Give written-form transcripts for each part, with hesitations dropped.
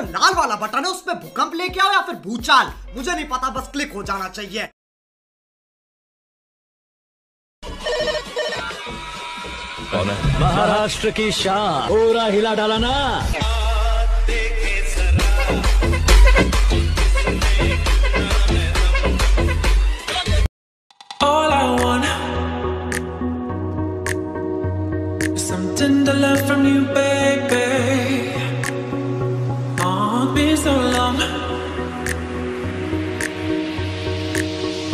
जो लाल वाला बटन है उसमें भूकंप लेके आओ या फिर भूचाल, मुझे नहीं पता, बस क्लिक हो जाना चाहिए। महाराष्ट्र की शान, पूरा हिला डाला ना। All I want is some tender love from you, baby. Oh, it's been so long.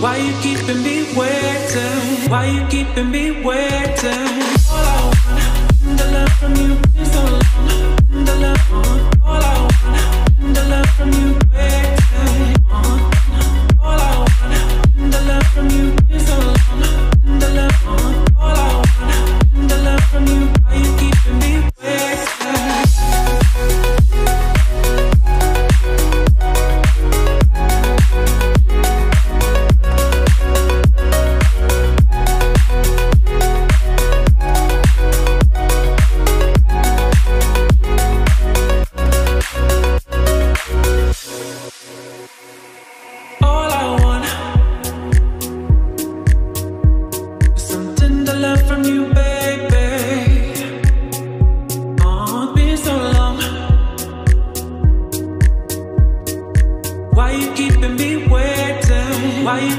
Why you keeping me waiting? Why you keeping me waiting? All I want, the love from you, been so long. The love, all I want, the love from you, waiting. All I want, the love from you, been so long. The love, all I want, the love from you. Why you keeping me waiting? Why you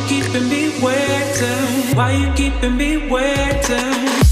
keeping me waiting? Why you keeping me waiting?